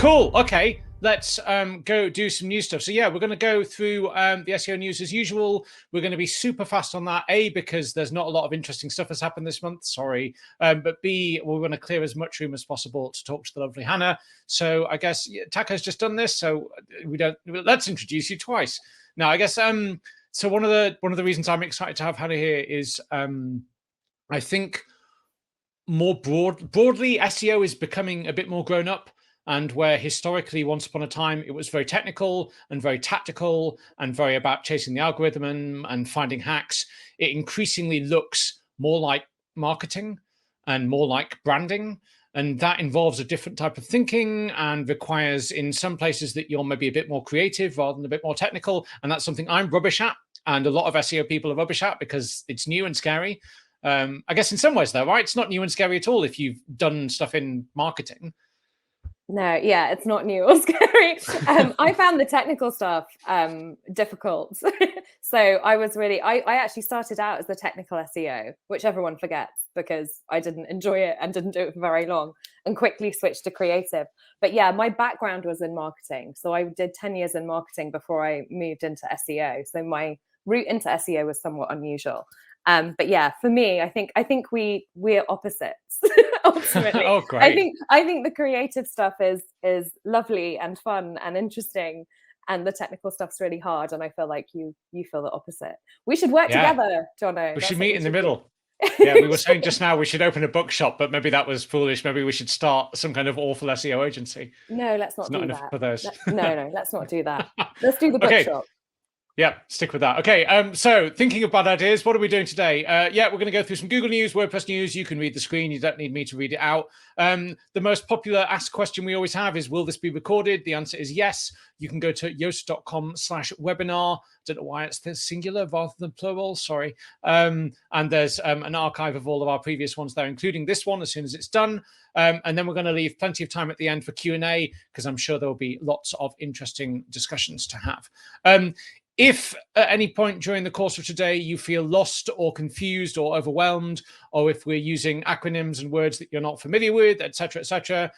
Cool. Okay, let's go do some new stuff. So yeah, we're going to go through the SEO news as usual. We're going to be super fast on that, A, because there's not a lot of interesting stuff that's happened this month, sorry. But B, we're going to clear as much room as possible to talk to the lovely Hannah. So I guess Taco's just done this, so let's introduce you twice. Now, I guess so one of the reasons I'm excited to have Hannah here is I think more broadly SEO is becoming a bit more grown up. And where historically, once upon a time, it was very technical and very tactical and very about chasing the algorithm and finding hacks, it increasingly looks more like marketing and more like branding. And that involves a different type of thinking and requires, in some places, that you're maybe a bit more creative rather than a bit more technical. And that's something I'm rubbish at. And a lot of SEO people are rubbish at because it's new and scary. I guess in some ways, though, right? It's not new and scary at all if you've done stuff in marketing. No, yeah, it's not new or scary. I found the technical stuff difficult. So I actually started out as the technical SEO, which everyone forgets because I didn't enjoy it and didn't do it for very long and quickly switched to creative. But yeah, my background was in marketing. So I did 10 years in marketing before I moved into SEO. So my route into SEO was somewhat unusual. But yeah, for me, I think we're opposites ultimately. Oh, great. I think the creative stuff is lovely and fun and interesting, and the technical stuff's really hard. And I feel like you feel the opposite. We should work together, Jono. We should meet in the middle. Yeah, we were saying just now we should open a bookshop, but maybe that was foolish. Maybe we should start some kind of awful SEO agency. No, let's not do that. For those. No, let's not do that. Let's do the bookshop. Yeah, stick with that. Okay, so thinking of bad ideas, what are we doing today? Yeah, we're going to go through some Google News, WordPress News. You can read the screen. You don't need me to read it out. The most popular asked question we always have is, will this be recorded? The answer is yes. You can go to yoast.com/webinar. Don't know why it's the singular rather than plural. Sorry. And there's an archive of all of our previous ones there, including this one as soon as it's done. And then we're going to leave plenty of time at the end for Q&A because I'm sure there will be lots of interesting discussions to have. If at any point during the course of today you feel lost or confused or overwhelmed, or if we're using acronyms and words that you're not familiar with, etc.,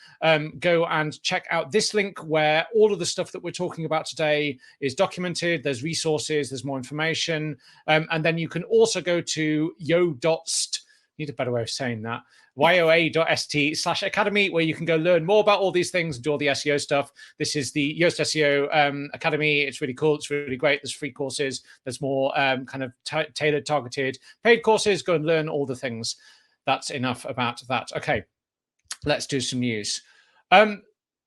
go and check out this link where all of the stuff that we're talking about today is documented. There's resources, there's more information. And then you can also go to yoast, need a better way of saying that, yoa.st/academy, where you can go learn more about all these things and do all the SEO stuff. This is the Yoast SEO Academy. It's really cool. It's really great. There's free courses. There's more kind of tailored, targeted paid courses. Go and learn all the things. That's enough about that. Okay, let's do some news.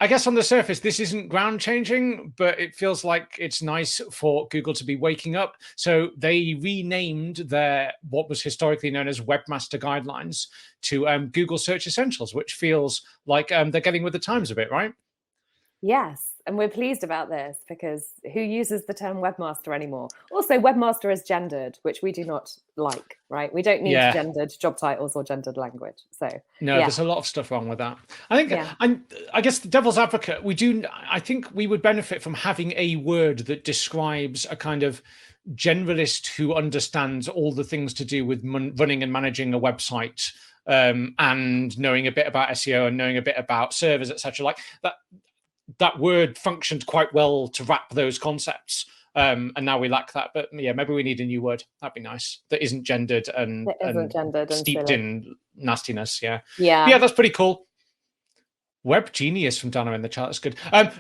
I guess on the surface, this isn't ground changing, but it feels like it's nice for Google to be waking up. So they renamed their what was historically known as Webmaster Guidelines to Google Search Essentials, which feels like they're getting with the times a bit, right? Yes. And we're pleased about this because who uses the term webmaster anymore? Also, webmaster is gendered, which we do not like, right? We don't need gendered job titles or gendered language. So no, there's a lot of stuff wrong with that. I think I guess the devil's advocate, I think we would benefit from having a word that describes a kind of generalist who understands all the things to do with running and managing a website, and knowing a bit about SEO and knowing a bit about servers, etc. Like that word functioned quite well to wrap those concepts. And now we lack that. But yeah, maybe we need a new word. That'd be nice. That isn't gendered and steeped in nastiness. Yeah, that's pretty cool. Web Genius from Dana in the chat. That's good.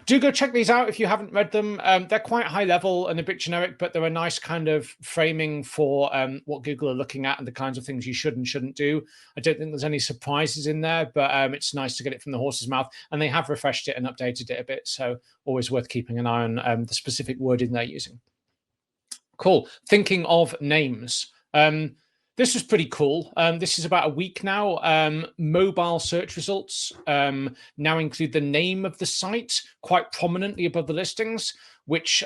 Do go check these out if you haven't read them. They're quite high level and a bit generic, but they're a nice kind of framing for what Google are looking at and the kinds of things you should and shouldn't do. I don't think there's any surprises in there, but it's nice to get it from the horse's mouth. And they have refreshed it and updated it a bit. So always worth keeping an eye on the specific wording they're using. Cool. Thinking of names. This is pretty cool. This is about a week now. Mobile search results now include the name of the site quite prominently above the listings, which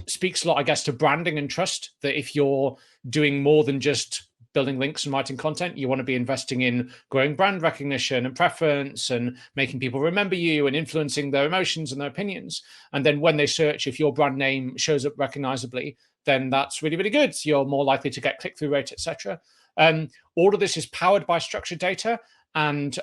speaks a lot, I guess, to branding and trust, that if you're doing more than just building links and writing content, you want to be investing in growing brand recognition and preference and making people remember you and influencing their emotions and their opinions. And then when they search, if your brand name shows up recognizably, then that's really, really good. So you're more likely to get click-through rate, etc. All of this is powered by structured data, and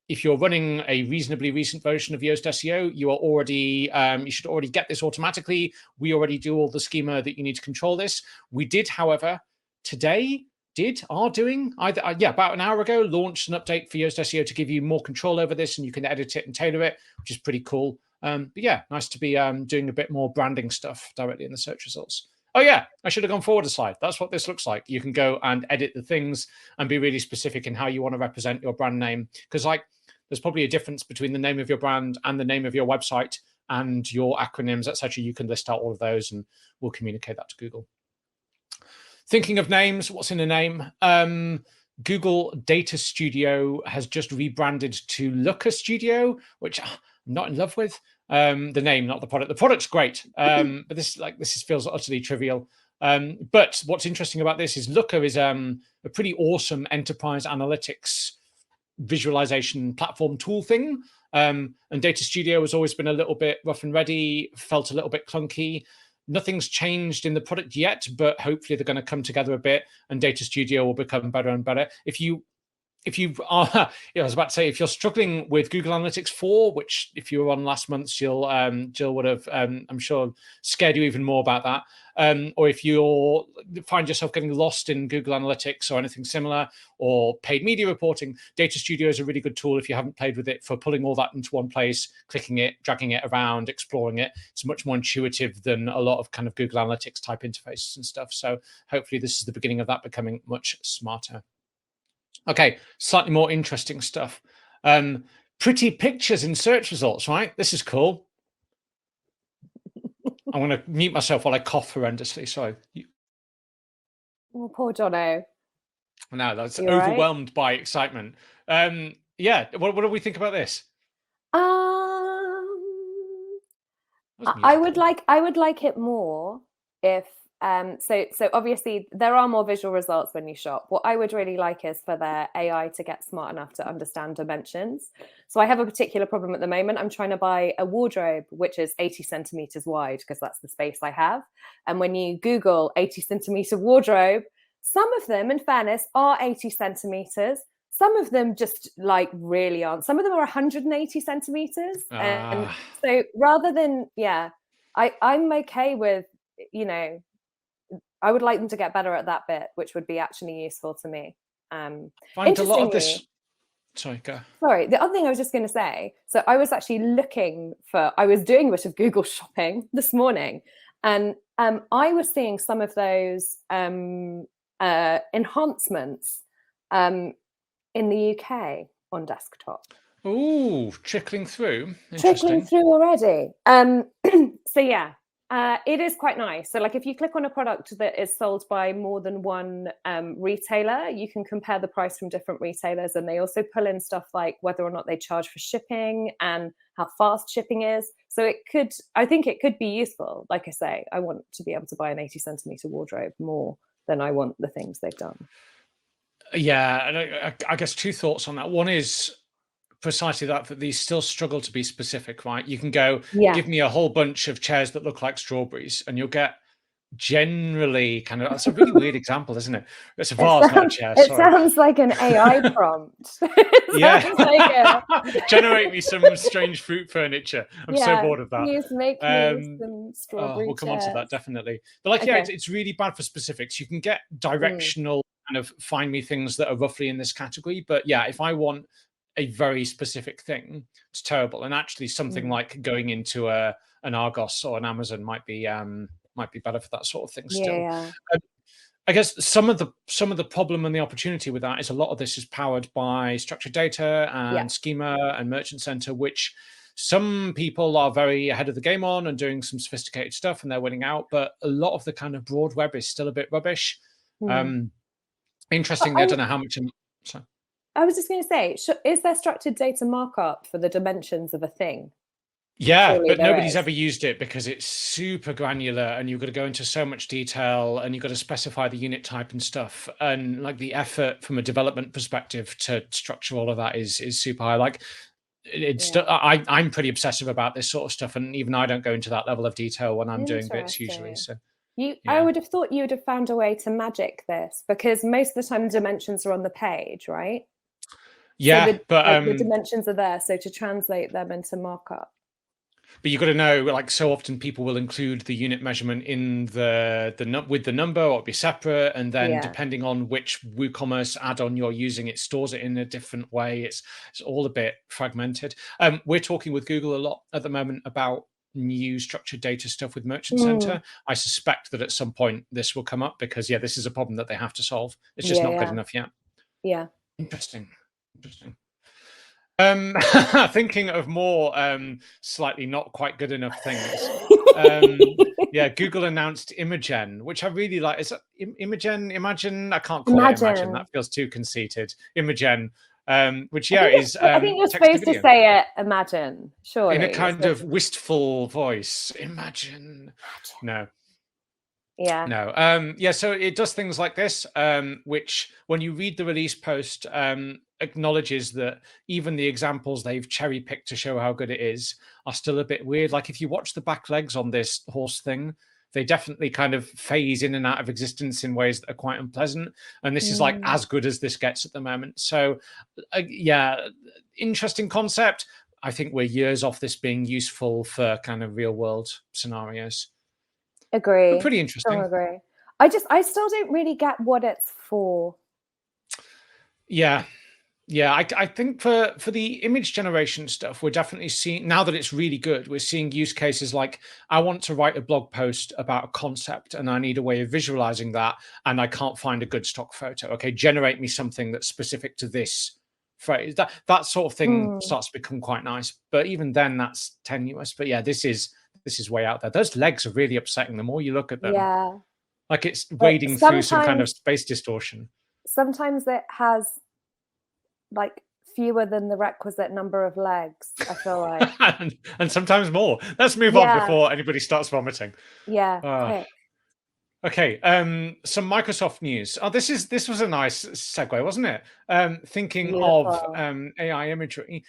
if you're running a reasonably recent version of Yoast SEO, you are already you should already get this automatically. We already do all the schema that you need to control this. We did, however, are doing about an hour ago, launched an update for Yoast SEO to give you more control over this, and you can edit it and tailor it, which is pretty cool. But yeah, nice to be doing a bit more branding stuff directly in the search results. Oh yeah, I should have gone forward a slide. That's what this looks like. You can go and edit the things and be really specific in how you want to represent your brand name. Because like, there's probably a difference between the name of your brand and the name of your website and your acronyms, etc. You can list out all of those, and we'll communicate that to Google. Thinking of names, what's in a name? Google Data Studio has just rebranded to Looker Studio, which I'm not in love with. The name, not the product. The product's great, but this feels utterly trivial. But what's interesting about this is Looker is a pretty awesome enterprise analytics visualization platform tool thing. And Data Studio has always been a little bit rough and ready, felt a little bit clunky. Nothing's changed in the product yet, but hopefully they're going to come together a bit, and Data Studio will become better and better. If you are, I was about to say, if you're struggling with Google Analytics 4, which if you were on last month, Jill would have, I'm sure, scared you even more about that. Or if you find yourself getting lost in Google Analytics or anything similar, or paid media reporting, Data Studio is a really good tool if you haven't played with it, for pulling all that into one place, clicking it, dragging it around, exploring it. It's much more intuitive than a lot of kind of Google Analytics type interfaces and stuff. So hopefully this is the beginning of that becoming much smarter. Okay, slightly more interesting stuff. Pretty pictures in search results, right? This is cool. I'm going to mute myself while I cough horrendously. Sorry. Oh, poor Jono. No, that's overwhelmed by excitement. Yeah, what do we think about this? I would like it more if so obviously there are more visual results when you shop. What I would really like is for their AI to get smart enough to understand dimensions. So I have a particular problem at the moment. I'm trying to buy a wardrobe which is 80 centimeters wide, because that's the space I have. And when you Google 80 centimeter wardrobe, some of them, in fairness, are 80 centimeters. Some of them just like really aren't. Some of them are 180 centimeters. And so rather than, I'm okay with, I would like them to get better at that bit, which would be actually useful to me. Find a lot of this. Sorry, go. Sorry, the other thing I was just going to say, so I was actually I was doing a bit of Google shopping this morning, and I was seeing some of those enhancements in the UK on desktop. Oh, trickling through. Trickling through already. So yeah. It is quite nice. So like if you click on a product that is sold by more than one retailer, you can compare the price from different retailers, and they also pull in stuff like whether or not they charge for shipping and how fast shipping is. So I think it could be useful. Like I say, I want to be able to buy an 80 centimeter wardrobe more than I want the things they've done. Yeah, and I guess two thoughts on that. One is precisely that these still struggle to be specific, right? You can go, give me a whole bunch of chairs that look like strawberries, and you'll get generally kind of, that's a really weird example, isn't it? It's a vase, not a chair. It sounds like an AI prompt. Yeah. Generate me some strange fruit furniture. I'm so bored of that. Please make me some strawberry we'll come on to that, definitely. But like, it's really bad for specifics. You can get directional kind of find me things that are roughly in this category. But yeah, if I want a very specific thing, it's terrible. And actually something like going into an Argos or an Amazon might be better for that sort of thing still. I guess some of the problem and the opportunity with that is a lot of this is powered by structured data and schema and merchant center, which some people are very ahead of the game on and doing some sophisticated stuff, and they're winning out. But a lot of the kind of broad web is still a bit rubbish. Interestingly, I don't know how much. I was just going to say, is there structured data markup for the dimensions of a thing? Yeah, surely, but nobody's ever used it because it's super granular, and you've got to go into so much detail, and you've got to specify the unit type and stuff. And like the effort from a development perspective to structure all of that is super high. Like I'm pretty obsessive about this sort of stuff, and even I don't go into that level of detail when I'm doing bits usually. So I would have thought you would have found a way to magic this, because most of the time the dimensions are on the page, right? Yeah, so but the dimensions are there, so to translate them into markup. But you've got to know, like, so often people will include the unit measurement in with the number, or it'll be separate, and then depending on which WooCommerce add-on you're using, it stores it in a different way. It's all a bit fragmented. We're talking with Google a lot at the moment about new structured data stuff with Merchant Center. I suspect that at some point this will come up, because this is a problem that they have to solve. It's just not good enough yet. Yeah. Interesting. Thinking of more slightly not quite good enough things. Google announced Imagen, which I really like. Is it Imagen? I can't call it Imagen. That feels too conceited. Imagen, which is I think you're supposed to say it Imagen, surely. In a kind of wistful voice. Imagine. No. Yeah. No. So it does things like this, which when you read the release post, acknowledges that even the examples they've cherry picked to show how good it is are still a bit weird. Like if you watch the back legs on this horse thing, they definitely kind of phase in and out of existence in ways that are quite unpleasant. And this is like as good as this gets at the moment. So interesting concept. I think we're years off this being useful for kind of real world scenarios. Agree. But pretty interesting. Strong agree. I still don't really get what it's for. I think for the image generation stuff, we're definitely seeing, now that it's really good, we're seeing use cases like, I want to write a blog post about a concept and I need a way of visualizing that, and I can't find a good stock photo. Okay, generate me something that's specific to this phrase. That sort of thing starts to become quite nice, but even then that's tenuous. But this is way out there. Those legs are really upsetting the more you look at them. Yeah, like it's wading through some kind of space distortion. Sometimes it has like fewer than the requisite number of legs, I feel like. and sometimes more. Let's move on before anybody starts vomiting. Quick. Okay, some Microsoft news. This was a nice segue, wasn't it? Thinking Beautiful. of AI imagery.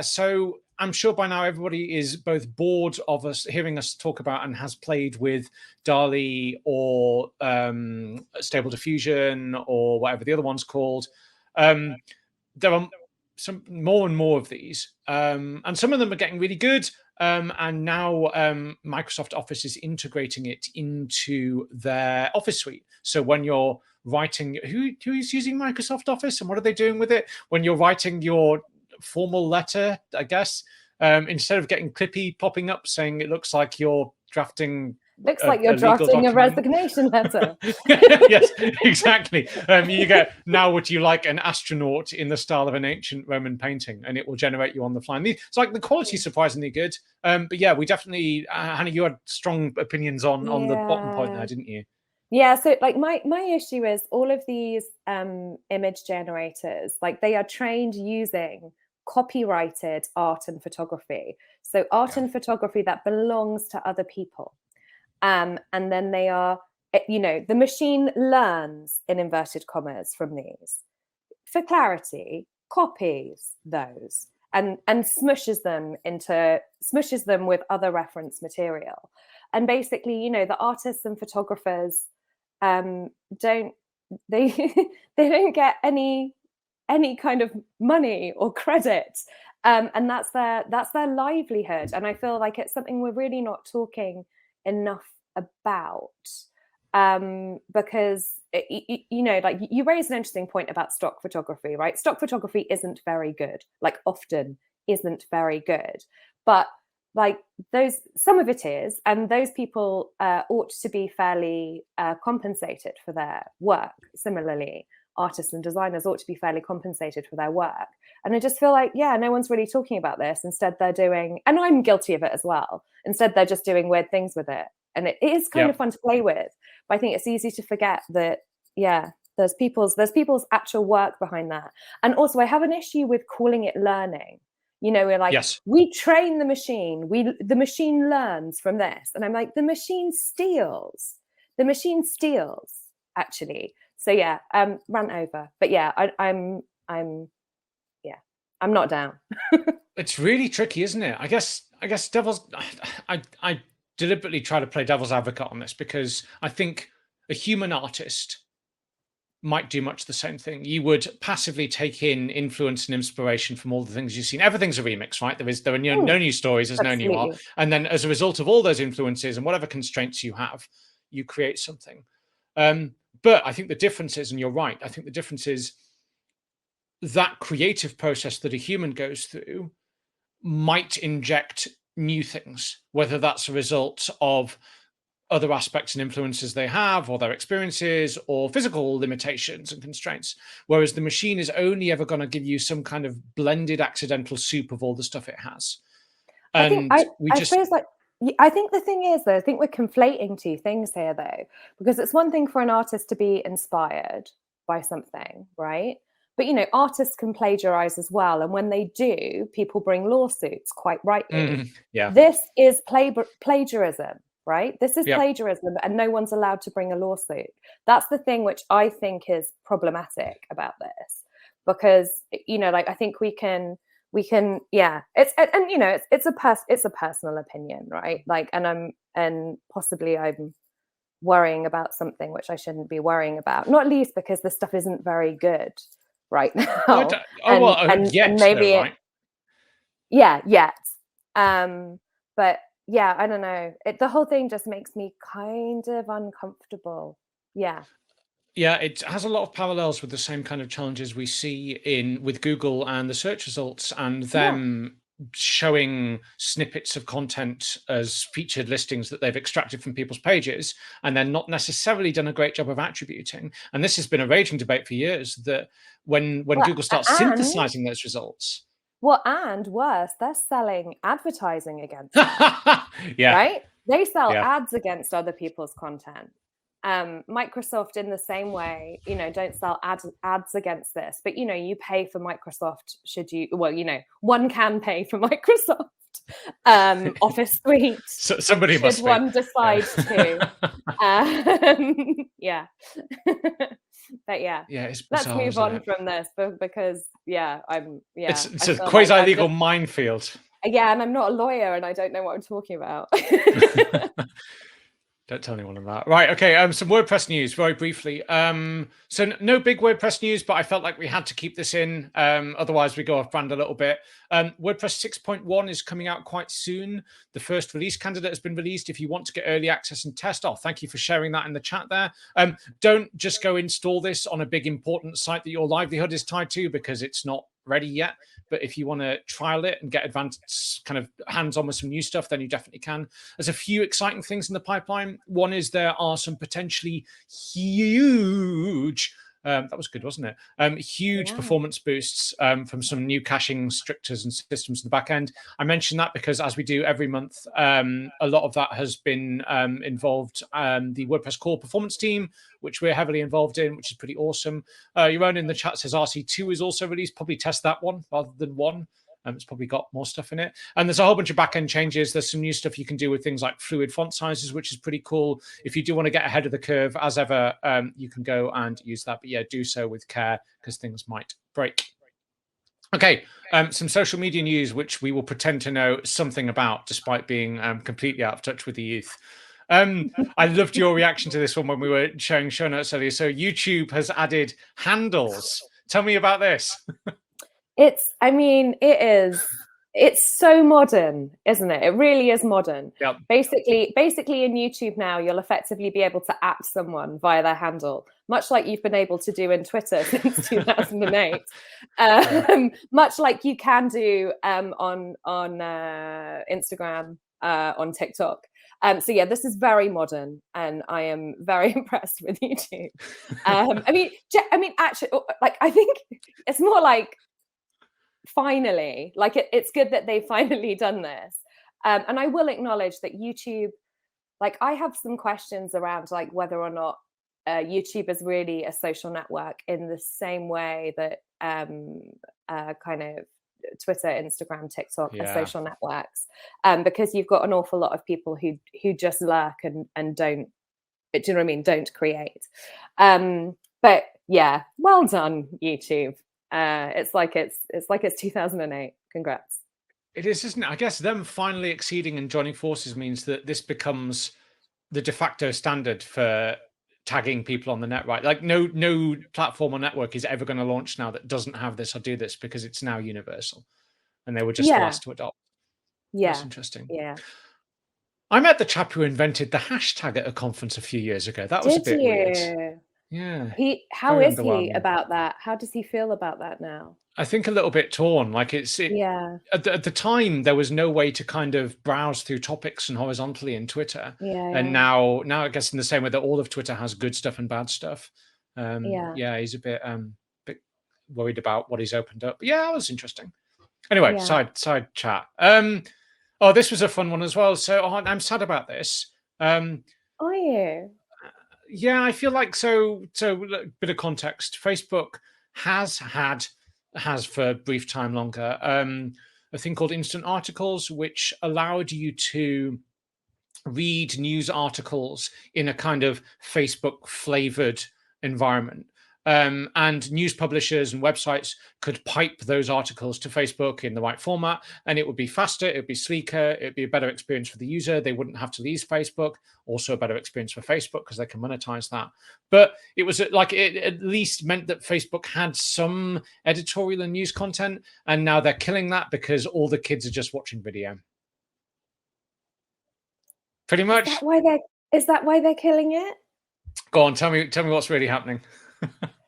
So I'm sure by now everybody is both bored of us hearing us talk about and has played with DALL-E or Stable Diffusion or whatever the other one's called. There are some more and more of these, and some of them are getting really good. And now Microsoft Office is integrating it into their Office suite. So when you're writing, who's using Microsoft Office and what are they doing with it? When you're writing your formal letter, I guess, instead of getting Clippy popping up saying it looks like you're drafting. Looks like you're drafting a resignation letter. Yes, exactly. You get, now would you like an astronaut in the style of an ancient Roman painting, and it will generate you on the fly. And it's like the quality is surprisingly good. But we definitely, Hannah, you had strong opinions on the bottom point there, didn't you? Yeah, so like my issue is all of these image generators, like they are trained using copyrighted art and photography. So art and photography that belongs to other people. And then they are, the machine learns, in inverted commas, from these. For clarity, copies those and smushes them with other reference material. And basically, the artists and photographers don't get any kind of money or credit. And that's their livelihood. And I feel like it's something we're really not talking enough about, because like you raised an interesting point about stock photography, right? Stock photography isn't very good, like often isn't very good, but like some of it is, and those people ought to be fairly compensated for their work. Similarly, artists and designers ought to be fairly compensated for their work. And I just feel like, no one's really talking about this. Instead, they're doing, and I'm guilty of it as well. Instead, they're just doing weird things with it. And it is kind of fun to play with. But I think it's easy to forget that, there's people's actual work behind that. And also, I have an issue with calling it learning. We're like, we train the machine. The machine learns from this. And I'm like, the machine steals. The machine steals, actually. So rant over. But I'm not down. It's really tricky, isn't it? I guess I deliberately try to play devil's advocate on this, because I think a human artist might do much the same thing. You would passively take in influence and inspiration from all the things you've seen. Everything's a remix, right? There are no new stories, there's no new art. And then as a result of all those influences and whatever constraints you have, you create something. But I think the difference is, and you're right, I think the difference is that creative process that a human goes through might inject new things, whether that's a result of other aspects and influences they have, or their experiences, or physical limitations and constraints. Whereas the machine is only ever going to give you some kind of blended accidental soup of all the stuff it has. And I suppose, like, I think the thing is, though, I think we're conflating two things here, though, because it's one thing for an artist to be inspired by something, right? But, you know, artists can plagiarize as well. And when they do, people bring lawsuits, quite rightly. This is plagiarism, right? This is plagiarism, and no one's allowed to bring a lawsuit. That's the thing which I think is problematic about this, because, you know, like, I think we can, it's, and, you know, it's a personal opinion, right? Like, and possibly I'm worrying about something which I shouldn't be worrying about, not least because this stuff isn't very good right now. And maybe though, right? Yet. But yeah, I don't know. The whole thing just makes me kind of uncomfortable. Yeah, it has a lot of parallels with the same kind of challenges we see with Google and the search results, and them showing snippets of content as featured listings that they've extracted from people's pages, and then not necessarily done a great job of attributing. And this has been a raging debate for years, that when Google starts synthesizing those results. Well, and worse, they're selling advertising against that. Right? They sell ads against other people's content. Microsoft, in the same way, you know, don't sell ads against this, but, you know, you pay for Microsoft should you, well, you know, one can pay for Microsoft Office Suite. So somebody should must one decide to. But let's move on from this, because it's a quasi-legal minefield. Yeah, and I'm not a lawyer, and I don't know what I'm talking about. Don't tell anyone about. Right, okay, some WordPress news very briefly. So no big WordPress news, but I felt like we had to keep this in. Otherwise we go off brand a little bit. WordPress 6.1 is coming out quite soon. The first release candidate has been released. If you want to get early access and test, thank you for sharing that in the chat there. Don't just go install this on a big important site that your livelihood is tied to, because it's not ready yet. But if you want to trial it and get advanced kind of hands-on with some new stuff, then you definitely can. There's a few exciting things in the pipeline. One is there are some potentially huge, that was good, wasn't it? Huge performance boosts from some new caching strictures and systems in the back end. I mention that because, as we do every month, a lot of that has been involved the WordPress core performance team, which we're heavily involved in, which is pretty awesome. Yaron in the chat says RC2 is also released. Probably test that one rather than one. It's probably got more stuff in it. And there's a whole bunch of backend changes. There's some new stuff you can do with things like fluid font sizes, which is pretty cool. If you do want to get ahead of the curve, as ever, you can go and use that. But yeah, do so with care, because things might break. Okay, some social media news, which we will pretend to know something about, despite being completely out of touch with the youth. I loved your reaction to this one when we were showing show notes earlier. So YouTube has added handles. Tell me about this. It's so modern, isn't it? It really is modern. Yep. Basically in YouTube now, you'll effectively be able to at someone via their handle, much like you've been able to do in Twitter since 2008. Much like you can do on Instagram, on TikTok. So yeah, this is very modern, and I am very impressed with YouTube. Actually, like, I think it's more like, finally, like, it's good that they've finally done this. And I will acknowledge that YouTube, like, I have some questions around, like, whether or not YouTube is really a social network in the same way that kind of Twitter, Instagram, TikTok are social networks, because you've got an awful lot of people who just lurk and don't, do you know what I mean, don't create. But yeah, well done, YouTube. It's like it's 2008. Congrats. It is, isn't it? I guess them finally exceeding and joining forces means that this becomes the de facto standard for tagging people on the net, right? Like no platform or network is ever going to launch now that doesn't have this or do this, because it's now universal, and they were just the last to adopt. That's interesting. Yeah. I met the chap who invented the hashtag at a conference a few years ago. That was a bit weird. Yeah. How is he about that? How does he feel about that now? I think a little bit torn. Like at the time, there was no way to kind of browse through topics and horizontally in Twitter. And now I guess in the same way that all of Twitter has good stuff and bad stuff. He's a bit worried about what he's opened up. But yeah, that was interesting. Anyway, side chat. This was a fun one as well. So I'm sad about this. Are you? Yeah, I feel like so a bit of context. Facebook has for a brief time longer a thing called instant articles, which allowed you to read news articles in a kind of Facebook flavored environment. And news publishers and websites could pipe those articles to Facebook in the right format, and it would be faster, it would be sleeker, it would be a better experience for the user. They wouldn't have to leave Facebook. Also a better experience for Facebook because they can monetize that. But it was like, it at least meant that Facebook had some editorial and news content, and now they're killing that because all the kids are just watching video. Pretty much. Is that why they're killing it? Go on, tell me what's really happening.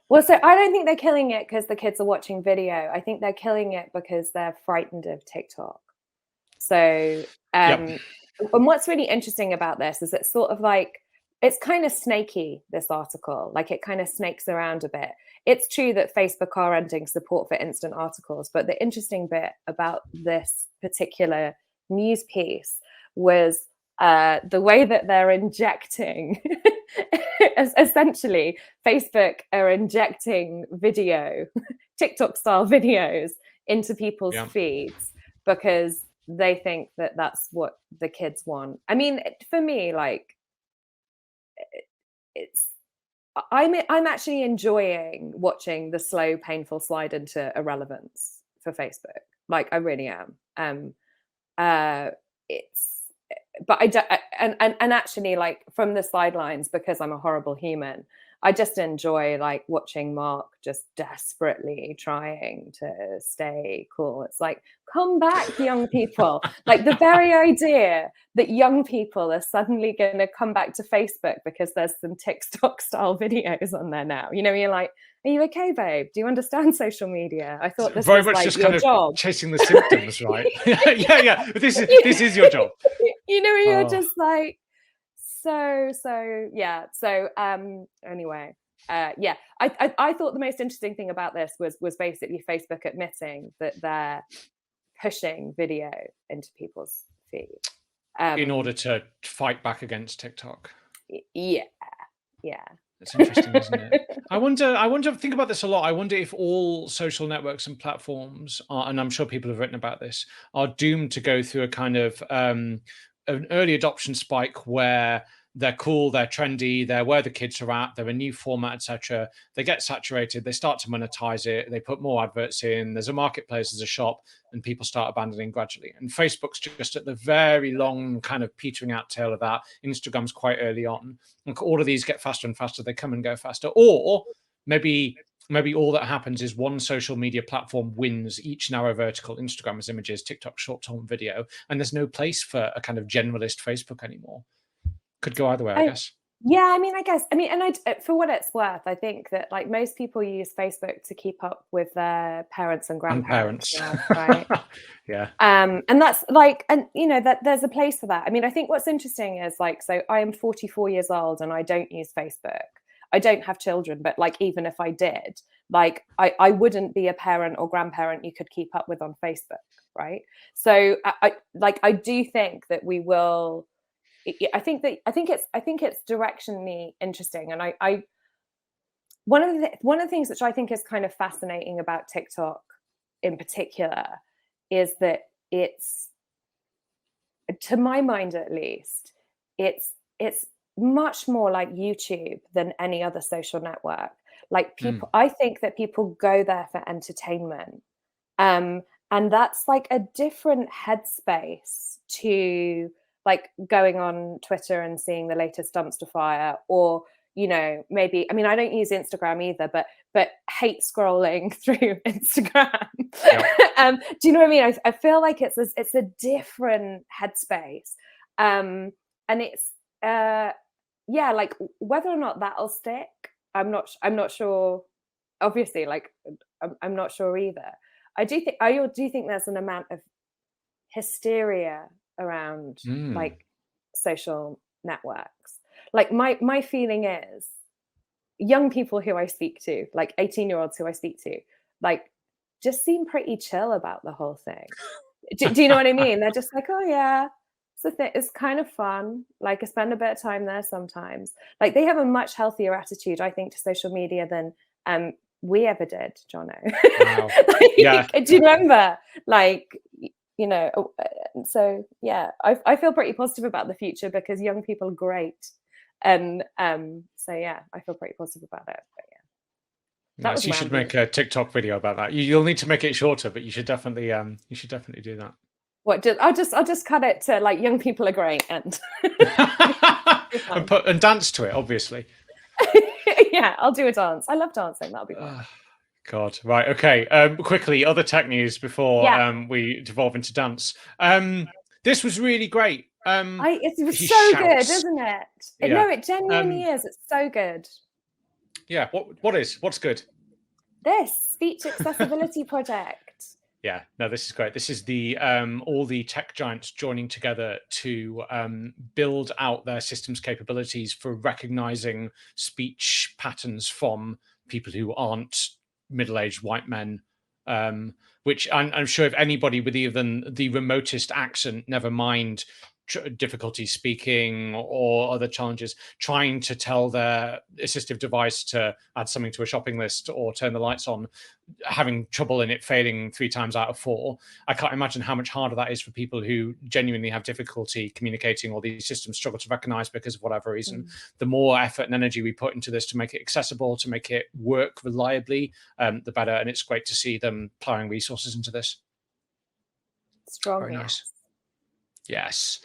Well, so I don't think they're killing it because the kids are watching video. I think they're killing it because they're frightened of TikTok. So, and what's really interesting about this is it's sort of like, it's kind of snaky, this article. Like it kind of snakes around a bit. It's true that Facebook are ending support for instant articles, but the interesting bit about this particular news piece was the way that they're injecting, essentially, Facebook are injecting video, TikTok style videos into people's feeds because they think that that's what the kids want. I mean, for me, like, I'm actually enjoying watching the slow, painful slide into irrelevance for Facebook. Like, I really am. But I don't, and actually, like, from the sidelines, because I'm a horrible human, I just enjoy like watching Mark just desperately trying to stay cool. It's like, come back, young people. Like the very idea that young people are suddenly going to come back to Facebook because there's some TikTok style videos on there now. You know, you're like, are you okay, babe? Do you understand social media? I thought this was like your job. Chasing the symptoms, right? yeah. But this is your job. You know, you're just like, yeah. So anyway, I thought the most interesting thing about this was basically Facebook admitting that they're pushing video into people's feed in order to fight back against TikTok. Yeah. It's interesting, isn't it? I wonder, think about this a lot. I wonder if all social networks and platforms are, and I'm sure people have written about this, are doomed to go through a kind of an early adoption spike where they're cool, they're trendy, they're where the kids are at, they're a new format, etc. They get saturated, they start to monetize it, they put more adverts in, there's a marketplace, there's a shop, and people start abandoning gradually. And Facebook's just at the very long kind of petering out tail of that. Instagram's quite early on. And all of these get faster and faster, they come and go faster. Or maybe all that happens is one social media platform wins each narrow vertical. Instagram is images, TikTok short-form video, and there's no place for a kind of generalist Facebook anymore. Could go either way, I guess. Yeah, and for what it's worth, I think that like most people use Facebook to keep up with their parents and grandparents, right? Yeah. And that's like, and you know, that there's a place for that. I mean, I think what's interesting is like, so I am 44 years old and I don't use Facebook. I don't have children, but like, even if I did, like, I wouldn't be a parent or grandparent you could keep up with on Facebook, right? So I do think that we will. I think it's directionally interesting, and I one of the things which I think is kind of fascinating about TikTok in particular is that it's, to my mind at least, it's much more like YouTube than any other social network. Like people, I think that people go there for entertainment, and that's like a different headspace to like going on Twitter and seeing the latest dumpster fire, or you know, maybe, I mean, I don't use Instagram either, but hate scrolling through Instagram. Yep. Do you know what I mean? I feel like it's a different headspace. And it's, yeah, like whether or not that'll stick, I'm not sure. Obviously, like, I'm not sure either. I do think there's an amount of hysteria around like social networks. Like my feeling is young people who I speak to, like 18-year-olds who I speak to, like just seem pretty chill about the whole thing. Do you know what I mean? They're just like, oh yeah, it's kind of fun. Like I spend a bit of time there sometimes. Like they have a much healthier attitude, I think, to social media than we ever did, Jono. Wow. Like, yeah. Do you remember? Like, you know, so yeah, I feel pretty positive about the future because young people are great. And so yeah, I feel pretty positive about it. But yeah. Nice. You should make a TikTok video about that. You'll need to make it shorter, but you should definitely do that. What? I'll just cut it to like young people are great and and dance to it, obviously. Yeah, I'll do a dance. I love dancing. That'll be fun. God, right, okay. Quickly, other tech news before we devolve into dance. This was really great. It's so good, isn't it? Yeah. No, it genuinely is. It's so good. Yeah. What's good? This speech accessibility project. Yeah, no, this is great. This is the all the tech giants joining together to build out their systems capabilities for recognizing speech patterns from people who aren't middle-aged white men, which I'm sure if anybody with even the remotest accent, never mind difficulty speaking or other challenges, trying to tell their assistive device to add something to a shopping list or turn the lights on, having trouble in it, failing 3 times out of 4. I can't imagine how much harder that is for people who genuinely have difficulty communicating or these systems struggle to recognize because of whatever reason. The more effort and energy we put into this to make it accessible, to make it work reliably, the better. And it's great to see them plowing resources into this. Strong. Very nice. Yes.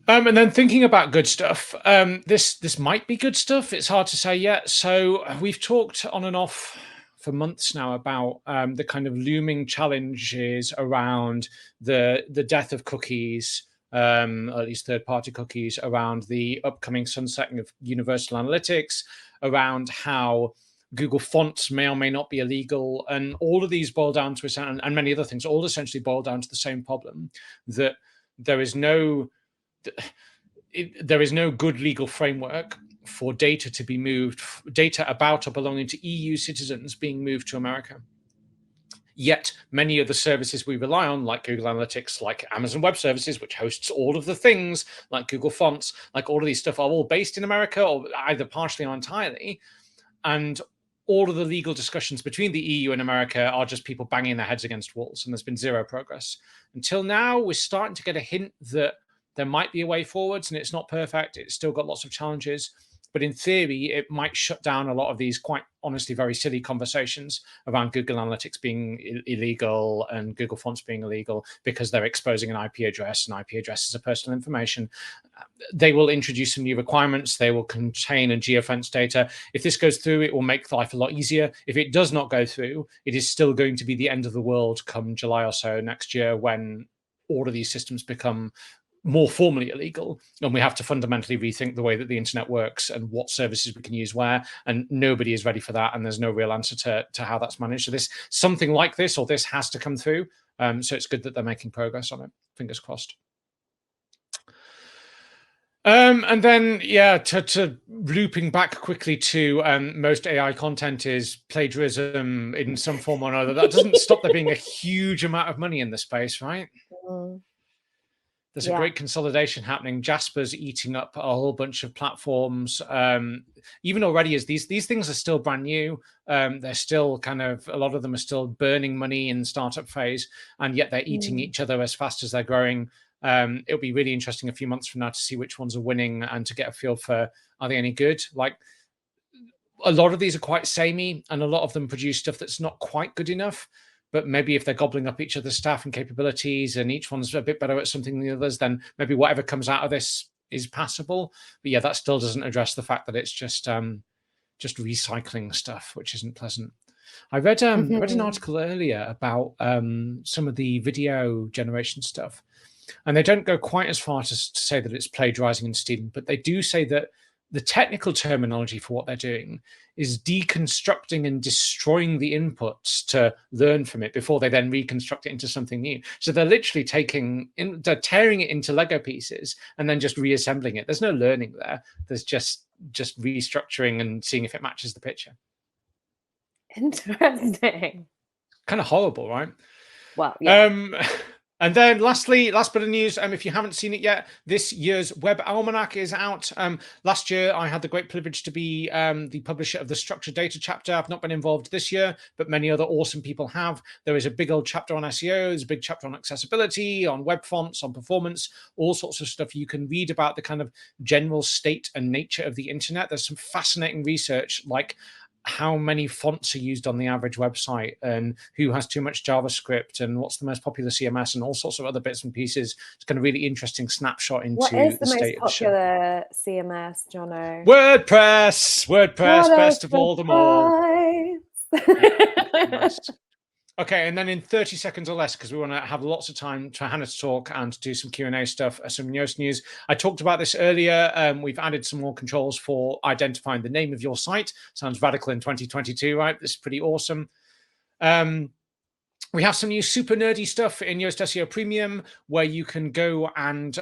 And then thinking about good stuff, this might be good stuff. It's hard to say yet. So we've talked on and off for months now about the kind of looming challenges around the death of cookies, at least third-party cookies, around the upcoming sunsetting of universal analytics, around how Google fonts may or may not be illegal, and all of these boil down to, and many other things, all essentially boil down to the same problem, that there is no good legal framework for data to be moved, data about or belonging to EU citizens being moved to America. Yet many of the services we rely on, like Google Analytics, like Amazon Web Services, which hosts all of the things, like Google Fonts, like all of these stuff, are all based in America, or either partially or entirely. And all of the legal discussions between the EU and America are just people banging their heads against walls, and there's been zero progress. Until now, we're starting to get a hint that there might be a way forwards, and it's not perfect. It's still got lots of challenges. But in theory, it might shut down a lot of these quite honestly very silly conversations around Google Analytics being illegal and Google Fonts being illegal because they're exposing an IP address, and IP addresses are personal information. They will introduce some new requirements. They will contain and geofence data. If this goes through, it will make life a lot easier. If it does not go through, it is still going to be the end of the world come July or so next year, when all of these systems become more formally illegal, and we have to fundamentally rethink the way that the internet works and what services we can use where, and nobody is ready for that, and there's no real answer to how that's managed. So this, something like this, or this has to come through, so it's good that they're making progress on it. Fingers crossed. And then, yeah, to looping back quickly to most AI content is plagiarism in some form or another. That doesn't stop there being a huge amount of money in the space, right? There's a great consolidation happening. Jasper's eating up a whole bunch of platforms. Even already, as these things are still brand new, they're still kind of, a lot of them are still burning money in the startup phase, and yet they're eating each other as fast as they're growing. It'll be really interesting a few months from now to see which ones are winning and to get a feel for, are they any good? Like, a lot of these are quite samey, and a lot of them produce stuff that's not quite good enough. But maybe if they're gobbling up each other's staff and capabilities, and each one's a bit better at something than the others, then maybe whatever comes out of this is passable. But yeah, that still doesn't address the fact that it's just recycling stuff, which isn't pleasant. I read an article earlier about some of the video generation stuff, and they don't go quite as far as to say that it's plagiarizing and stealing, but they do say that the technical terminology for what they're doing is deconstructing and destroying the inputs to learn from it before they then reconstruct it into something new. So they're literally they're tearing it into Lego pieces and then just reassembling it. There's no learning there. There's just restructuring and seeing if it matches the picture. Interesting. Kind of horrible, right? Well, yeah. And then lastly, last bit of news, if you haven't seen it yet, this year's Web Almanac is out. Last year, I had the great privilege to be the publisher of the structured data chapter. I've not been involved this year, but many other awesome people have. There is a big old chapter on SEO, there's a big chapter on accessibility, on web fonts, on performance, all sorts of stuff. You can read about the kind of general state and nature of the internet. There's some fascinating research, like how many fonts are used on the average website and who has too much JavaScript and what's the most popular CMS and all sorts of other bits and pieces. It's kind of really interesting snapshot into what is the state most popular CMS, Jono? WordPress, best of all them all. Nice. Okay, and then in 30 seconds or less, because we want to have lots of time for Hannah to talk and do some Q&A stuff, some Yoast news. I talked about this earlier. We've added some more controls for identifying the name of your site. Sounds radical in 2022, right? This is pretty awesome. We have some new super nerdy stuff in Yoast SEO Premium, where you can go and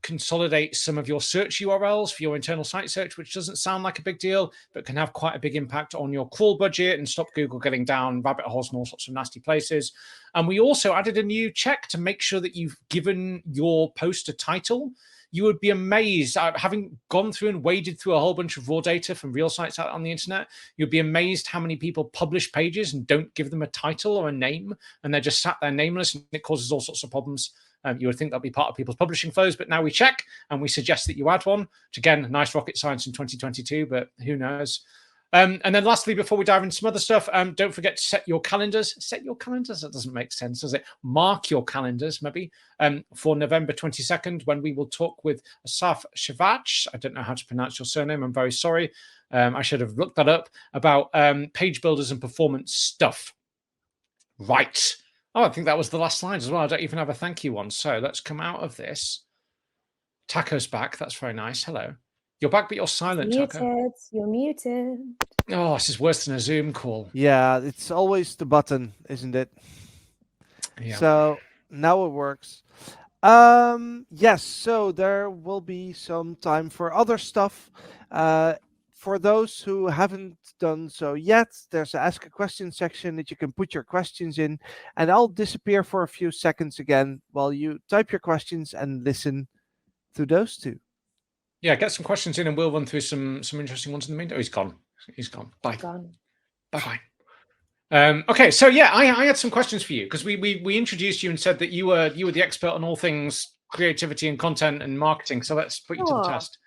consolidate some of your search URLs for your internal site search, which doesn't sound like a big deal, but can have quite a big impact on your crawl budget and stop Google getting down rabbit holes and all sorts of nasty places. And we also added a new check to make sure that you've given your post a title. You would be amazed, having gone through and waded through a whole bunch of raw data from real sites out on the internet, you'd be amazed how many people publish pages and don't give them a title or a name, and they're just sat there nameless, and it causes all sorts of problems. You would think that'll be part of people's publishing flows, but now we check and we suggest that you add one, which again, nice rocket science in 2022, but who knows? And then lastly, before we dive into some other stuff, don't forget to set your calendars. Set your calendars? That doesn't make sense, does it? Mark your calendars, maybe, for November 22nd, when we will talk with Asaf Shavach. I don't know how to pronounce your surname. I'm very sorry. I should have looked that up, about page builders and performance stuff. Right. Oh, I think that was the last slide as well. I don't even have a thank you one. So let's come out of this. Taco's back. That's very nice. Hello. You're back, but you're silent, Taco. You're muted. Oh, this is worse than a Zoom call. Yeah, it's always the button, isn't it? Yeah. So now it works. Yes, so there will be some time for other stuff. For those who haven't done so yet, there's an Ask a Question section that you can put your questions in, and I'll disappear for a few seconds again while you type your questions and listen to those two. Yeah, get some questions in and we'll run through some interesting ones in the meantime. Oh, he's gone. He's gone. Bye. Bye-bye. Okay, so yeah, I had some questions for you because we introduced you and said that you were the expert on all things creativity and content and marketing. So let's put you to the test.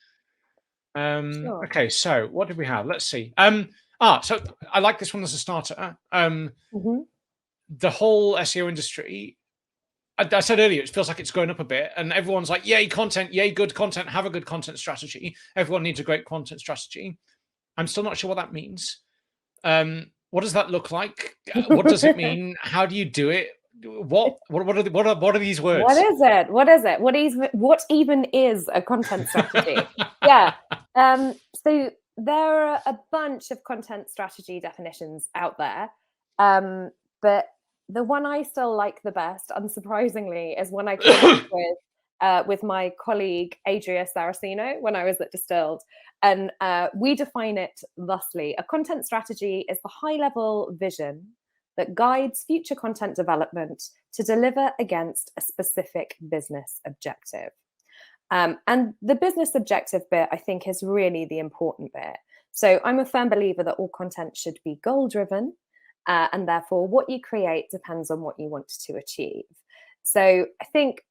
Sure. Okay, so what did we have? Let's see. So I like this one as a starter. The whole SEO industry, I said earlier, it feels like it's grown up a bit, and everyone's like, yay, content, yay, good content, have a good content strategy. Everyone needs a great content strategy. I'm still not sure what that means. What does that look like? What does it mean? How do you do it? What are these words? What is it? What even is a content strategy? Yeah. So there are a bunch of content strategy definitions out there, but the one I still like the best, unsurprisingly, is one I came up with my colleague Adria Saraceno when I was at Distilled, and we define it thusly: a content strategy is the high-level vision that guides future content development to deliver against a specific business objective. And the business objective bit, I think, is really the important bit. So I'm a firm believer that all content should be goal-driven, and therefore what you create depends on what you want to achieve. So I think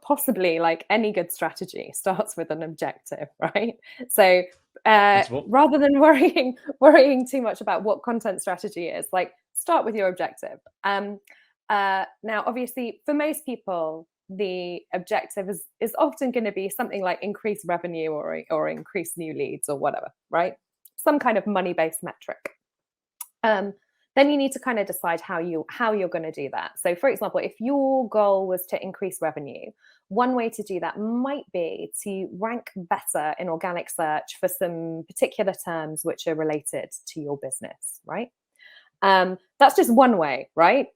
possibly like any good strategy starts with an objective, right? So rather than worrying too much about what content strategy is, like, start with your objective. Now, obviously, for most people, the objective is often going to be something like increase revenue or increase new leads or whatever, right? Some kind of money-based metric. Then you need to kind of decide how you're going to do that. So for example, if your goal was to increase revenue, one way to do that might be to rank better in organic search for some particular terms which are related to your business, right? That's just one way, right?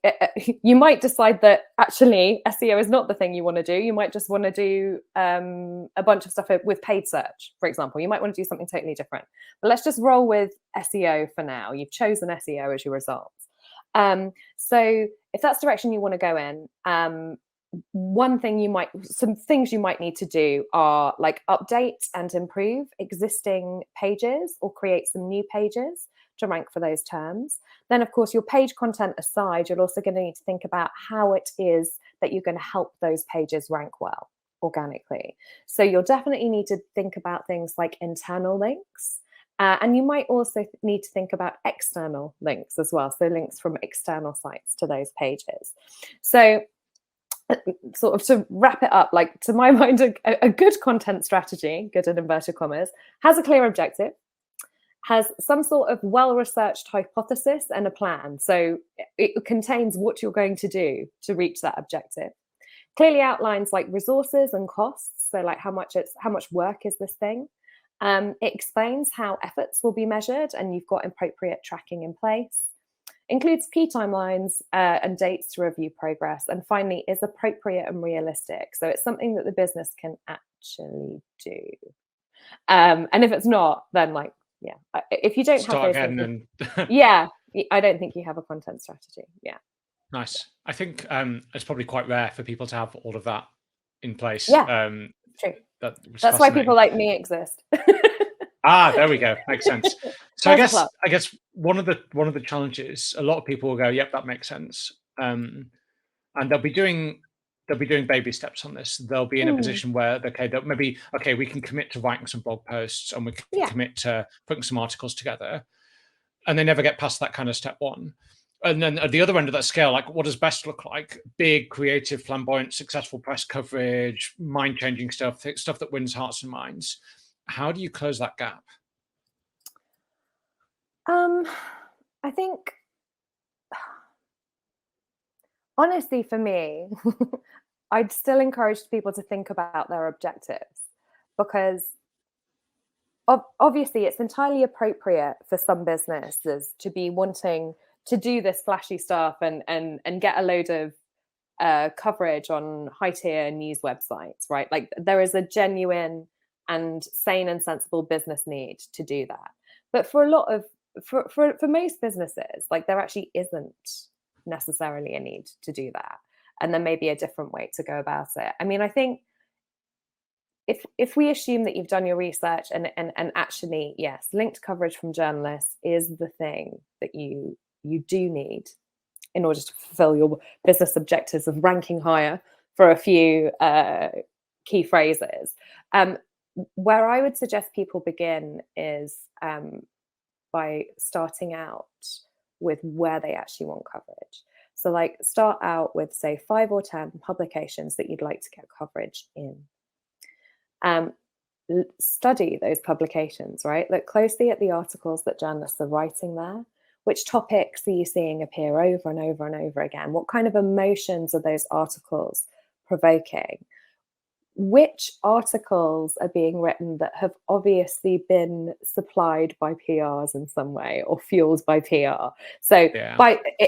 You might decide that actually SEO is not the thing you want to do. You might just want to do a bunch of stuff with paid search, for example. You might want to do something totally different. But let's just roll with SEO for now. You've chosen SEO as your result. So if that's the direction you want to go in, some things you might need to do are like update and improve existing pages or create some new pages to rank for those terms. Then, of course, your page content aside, you're also going to need to think about how it is that you're going to help those pages rank well organically. So you'll definitely need to think about things like internal links. And you might also need to think about external links as well. So links from external sites to those pages. So sort of to wrap it up, like to my mind, a good content strategy, good in inverted commas, has a clear objective, has some sort of well-researched hypothesis and a plan. So it contains what you're going to do to reach that objective. Clearly outlines like resources and costs. So like how much work is this thing? It explains how efforts will be measured and you've got appropriate tracking in place. Includes key timelines and dates to review progress. And finally, is appropriate and realistic. So it's something that the business can actually do. And if it's not, then like, yeah, if you don't start have those again things, yeah, I don't think you have a content strategy. Yeah. Nice. I think it's probably quite rare for people to have all of that in place. Yeah, true. That's why people like me exist. There we go. Makes sense. So I guess one of the challenges, a lot of people will go, yep, that makes sense. And they'll be doing baby steps on this. They'll be in a position where we can commit to writing some blog posts and we can commit to putting some articles together, and they never get past that kind of step one. And then at the other end of that scale, like what does best look like? Big, creative, flamboyant, successful press coverage, mind-changing stuff that wins hearts and minds. How do you close that gap? I think, honestly, for me, I'd still encourage people to think about their objectives, because obviously it's entirely appropriate for some businesses to be wanting to do this flashy stuff and get a load of coverage on high-tier news websites, right? Like there is a genuine and sane and sensible business need to do that. But for most businesses, like there actually isn't necessarily a need to do that. And there may be a different way to go about it. I mean, I think if we assume that you've done your research and actually, yes, linked coverage from journalists is the thing that you do need in order to fulfill your business objectives of ranking higher for a few key phrases. Where I would suggest people begin is by starting out with where they actually want coverage. So like start out with say 5 or 10 publications that you'd like to get coverage in. Study those publications, right? Look closely at the articles that journalists are writing there. Which topics are you seeing appear over and over and over again? What kind of emotions are those articles provoking? Which articles are being written that have obviously been supplied by PRs in some way or fueled by PR? So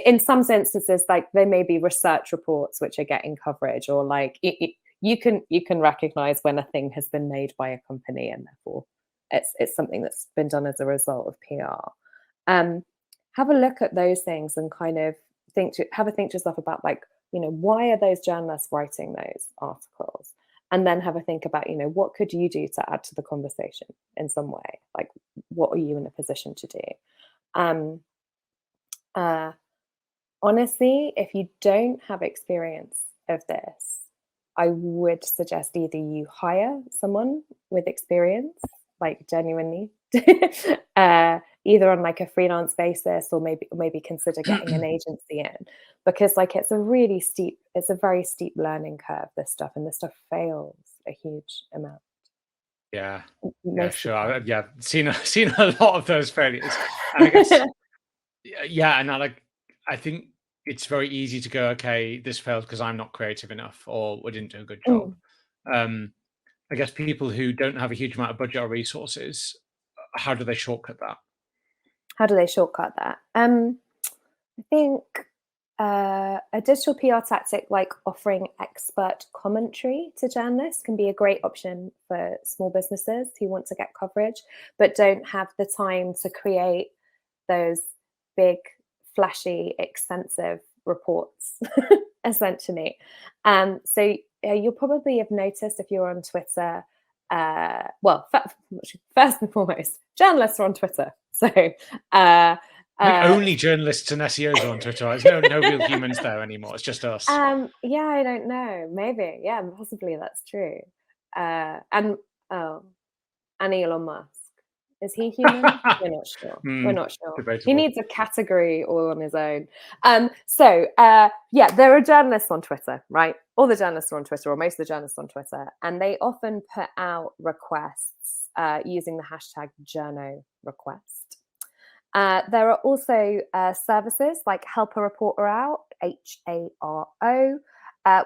in some instances, like there may be research reports which are getting coverage, or like you can recognize when a thing has been made by a company and therefore it's something that's been done as a result of PR. Have a look at those things and kind of think to yourself about like, why are those journalists writing those articles? And then have a think about, what could you do to add to the conversation in some way? Like, what are you in a position to do? Honestly, if you don't have experience of this, I would suggest either you hire someone with experience, like genuinely, either on like a freelance basis or maybe consider getting an agency in, because like it's a very steep learning curve, this stuff, and this stuff fails a huge amount. Yeah, Most sure. Yeah, seen a lot of those failures. And I guess, yeah, and I think it's very easy to go, okay, this failed because I'm not creative enough, or we didn't do a good job. I guess people who don't have a huge amount of budget or resources, how do they shortcut that? How do they shortcut that? I think a digital PR tactic like offering expert commentary to journalists can be a great option for small businesses who want to get coverage, but don't have the time to create those big, flashy, expensive reports, essentially. So you'll probably have noticed if you're on Twitter, well, first and foremost, journalists are on Twitter. So only journalists and SEOs are on Twitter. There's no real humans there anymore. It's just us. Yeah, I don't know. Maybe. Yeah, possibly that's true. And Elon Musk. Is he human? We're not sure. We're not sure. Debatable. He needs a category all on his own. Yeah, there are journalists on Twitter, right? All the journalists are on Twitter, or most of the journalists on Twitter, and they often put out requests using the hashtag Jono request. There are also services like Help a Reporter Out, HARO,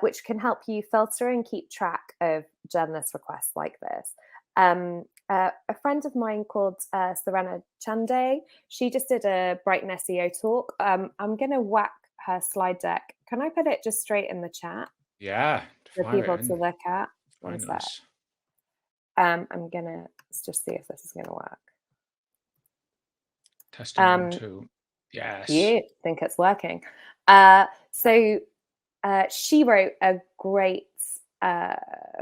which can help you filter and keep track of journalist requests like this. A friend of mine called Serena Chande, she just did a Brighton SEO talk. I'm going to whack her slide deck. Can I put it just straight in the chat? Yeah. For people to look at. One sec. I'm going to just see if this is going to work. Testing 1, 2. Yes. You think it's working. So she wrote a great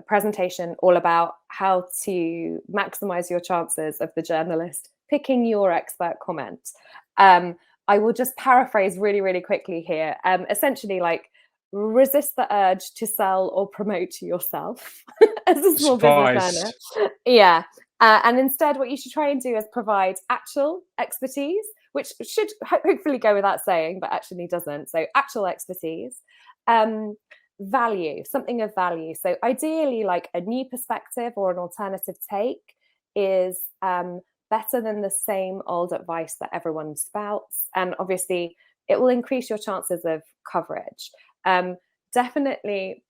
presentation all about how to maximize your chances of the journalist picking your expert comment. I will just paraphrase really, really quickly here. Essentially, like, resist the urge to sell or promote yourself as a small business owner. Yeah. And instead, what you should try and do is provide actual expertise, which should hopefully go without saying, but actually doesn't. So actual expertise. Value, something of value. So ideally, like a new perspective or an alternative take is better than the same old advice that everyone spouts. And obviously, it will increase your chances of coverage. Definitely,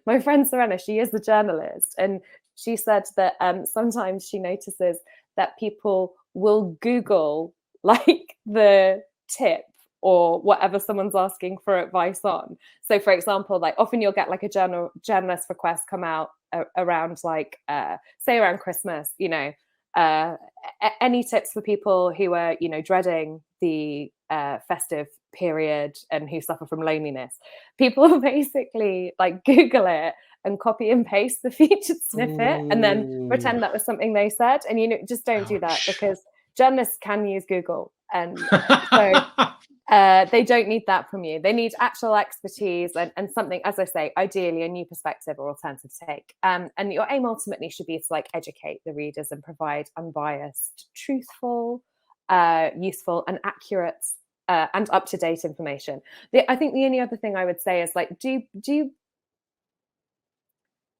my friend Serena, she is a journalist, and she said that sometimes she notices that people will Google like the tip or whatever someone's asking for advice on. So for example, like often you'll get like a journalist request come out around like, say around Christmas, you know, any tips for people who are, you know, dreading the festive period and who suffer from loneliness. People basically like Google it and copy and paste the featured snippet and then pretend that was something they said. And, you know, just don't do that, because journalists can use Google. And so they don't need that from you. They need actual expertise and something, as I say, ideally a new perspective or alternative take. And your aim ultimately should be to like educate the readers and provide unbiased, truthful, useful and accurate and up-to-date information. I think the only other thing I would say is like, do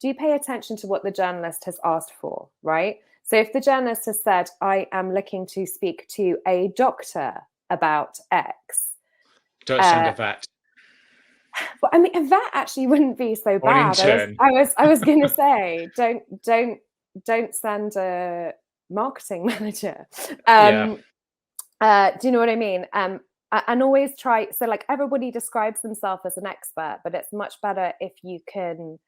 you pay attention to what the journalist has asked for, right? So if the journalist has said, I am looking to speak to a doctor about X. Don't send a vet. Well, I mean, a vet actually wouldn't be so bad. I was going to say, don't send a marketing manager. Do you know what I mean? And always try. So like everybody describes themselves as an expert, but it's much better if you can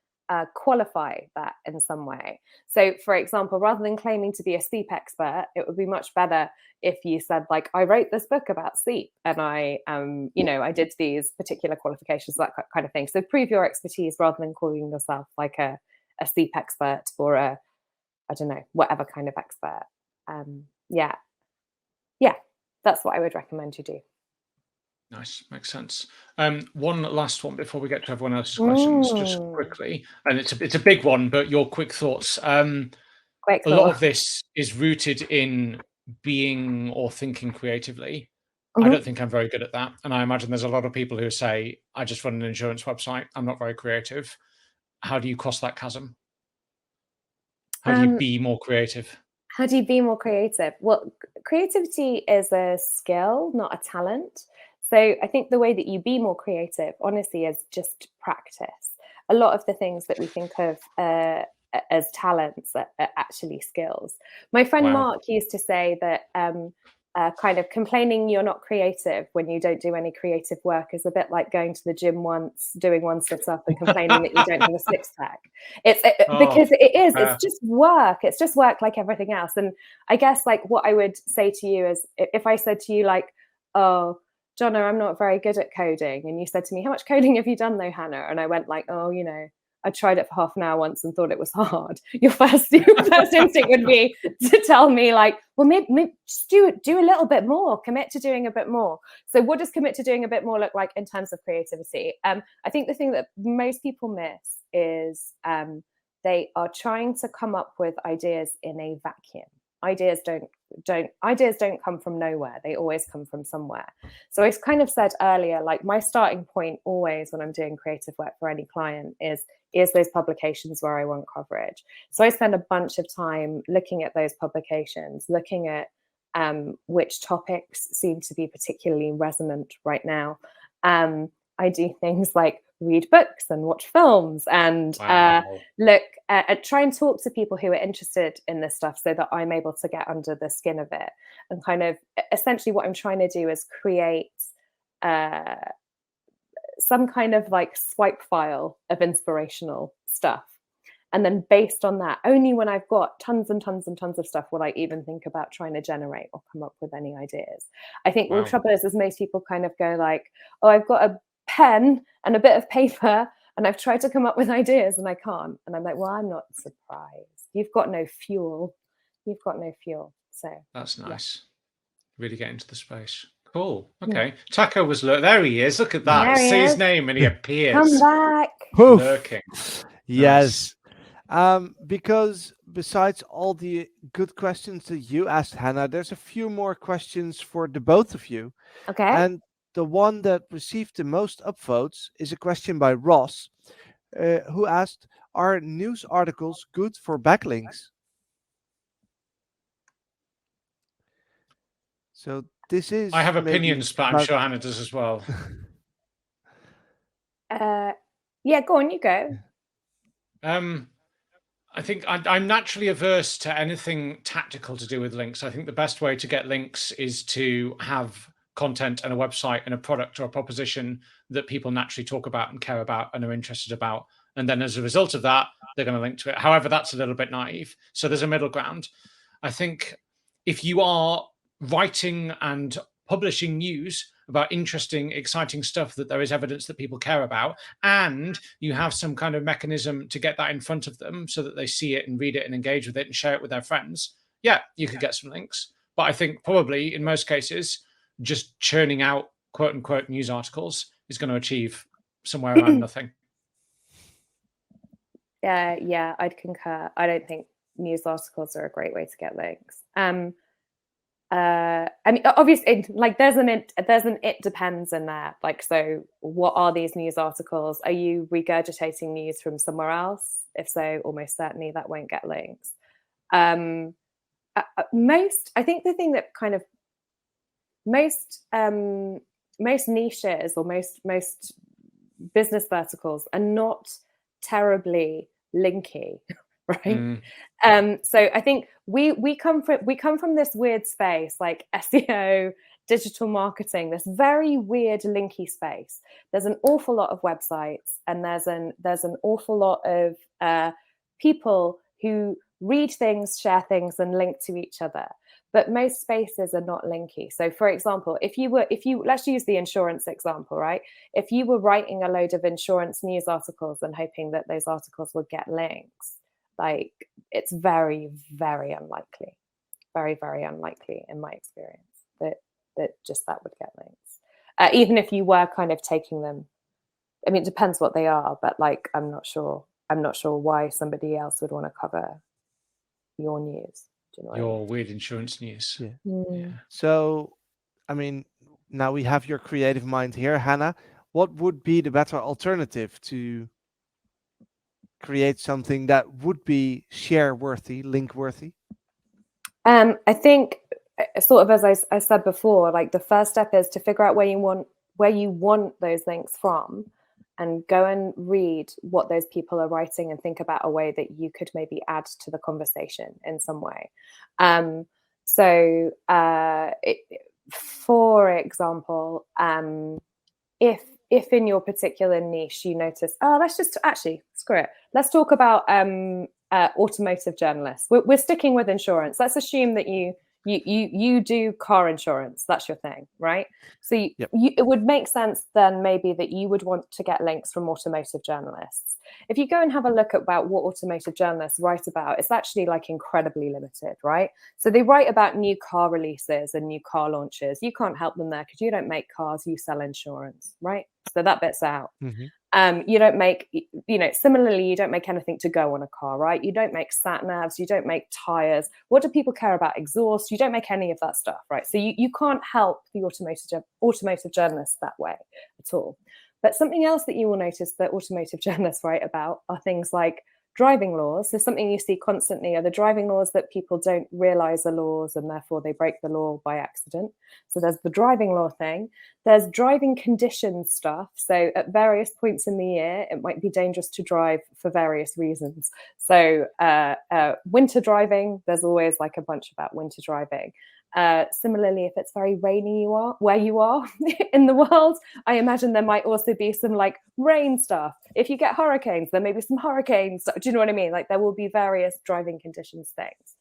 qualify that in some way. So for example, rather than claiming to be a sleep expert, it would be much better if you said like, I wrote this book about sleep and I you know, I did these particular qualifications, that kind of thing. So prove your expertise rather than calling yourself like a sleep expert or I don't know, whatever kind of expert. Yeah, that's what I would recommend you do. Nice, makes sense. One last one before we get to everyone else's questions, just quickly, and it's a big one, but your quick thoughts. A lot of this is rooted in being or thinking creatively. I don't think I'm very good at that. And I imagine there's a lot of people who say, I just run an insurance website, I'm not very creative. How do you cross that chasm? How do you be more creative? How do you be more creative? Well, creativity is a skill, not a talent. So I think the way that you be more creative, honestly, is just practice. A lot of the things that we think of as talents are actually skills. My friend Mark used to say that kind of complaining you're not creative when you don't do any creative work is a bit like going to the gym once, doing one sit-up and complaining that you don't have a six-pack. Because it is, it's just work. It's just work like everything else. And I guess like what I would say to you is if I said to you like, oh, Jono, I'm not very good at coding. And you said to me, how much coding have you done though, Hannah? And I went like, oh, you know, I tried it for half an hour once and thought it was hard. Your first instinct would be to tell me like, well, maybe just do a little bit more, commit to doing a bit more. So what does commit to doing a bit more look like in terms of creativity? I think the thing that most people miss is they are trying to come up with ideas in a vacuum. Ideas don't come from nowhere. They always come from somewhere. So I kind of said earlier, like my starting point always when I'm doing creative work for any client is those publications where I want coverage. So I spend a bunch of time looking at those publications, looking at which topics seem to be particularly resonant right now. I do things like read books and watch films and look at try and talk to people who are interested in this stuff so that I'm able to get under the skin of it. And kind of essentially what I'm trying to do is create some kind of like swipe file of inspirational stuff. And then based on that, only when I've got tons and tons and tons of stuff will I even think about trying to generate or come up with any ideas. I think the trouble is most people kind of go like, oh, I've got a pen and a bit of paper and I've tried to come up with ideas and I can't. And I'm like, well, I'm not surprised. You've got no fuel. You've got no fuel. So that's nice. Yeah. Really get into the space. Cool. Okay. Taco was there he is. Look at that. See his name and he appears. Come back. Lurking. Yes. Nice. Because besides all the good questions that you asked, Hannah, there's a few more questions for the both of you. Okay. And the one that received the most upvotes is a question by Ross, who asked, are news articles good for backlinks? So this is... I have opinions, but I'm sure Hannah does as well. Yeah, go on, you go. I think I'm naturally averse to anything tactical to do with links. I think the best way to get links is to have content and a website and a product or a proposition that people naturally talk about and care about and are interested about. And then as a result of that, they're going to link to it. However, that's a little bit naive. So there's a middle ground. I think if you are writing and publishing news about interesting, exciting stuff that there is evidence that people care about, and you have some kind of mechanism to get that in front of them so that they see it and read it and engage with it and share it with their friends, yeah, you could get some links. But I think probably in most cases, just churning out quote unquote news articles is going to achieve somewhere around nothing. Yeah, I'd concur. I don't think news articles are a great way to get links. I mean, obviously, like there's an it depends in there. Like, so what are these news articles? Are you regurgitating news from somewhere else? If so, almost certainly that won't get links. I think the thing that kind of most niches or most business verticals are not terribly linky, right? So I think we come from this weird space like SEO, digital marketing, this very weird linky space. There's an awful lot of websites and there's an awful lot of people who read things, share things, and link to each other. But most spaces are not linky. So for example, if you let's use the insurance example, right? If you were writing a load of insurance news articles and hoping that those articles would get links, like it's very, very unlikely, very, very unlikely in my experience that that would get links. Even if you were kind of taking them, I mean, it depends what they are, but like, I'm not sure why somebody else would want to cover your news. Do you know what Your weird insurance news. Yeah. Mm. Yeah. So, I mean, now we have your creative mind here, Hannah. What would be the better alternative to create something that would be share worthy, link worthy? I think, sort of as I said before, like the first step is to figure out where you want those links from, and go and read what those people are writing and think about a way that you could maybe add to the conversation in some way. For example, if in your particular niche you notice, let's just actually screw it. Let's talk about automotive journalists. We're sticking with insurance. Let's assume that you do car insurance. That's your thing, right? So it would make sense then maybe that you would want to get links from automotive journalists. If you go and have a look about what automotive journalists write about, it's actually like incredibly limited, right? So they write about new car releases and new car launches. You can't help them there because you don't make cars, you sell insurance, right? So that bit's out. You don't make, similarly, you don't make anything to go on a car, right? You don't make sat navs, you don't make tires. What do people care about? Exhaust? You don't make any of that stuff, right? So you can't help the automotive journalists that way at all. But something else that you will notice that automotive journalists write about are things like driving laws. So something you see constantly are the driving laws that people don't realize are laws and therefore they break the law by accident. So there's the driving law thing. There's driving conditions stuff. So at various points in the year, it might be dangerous to drive for various reasons. So winter driving, there's always like a bunch about winter driving. Similarly, if it's very rainy where you are in the world, I imagine there might also be some like rain stuff. If you get hurricanes, there may be some hurricanes. Do you know what I mean? Like there will be various driving conditions things.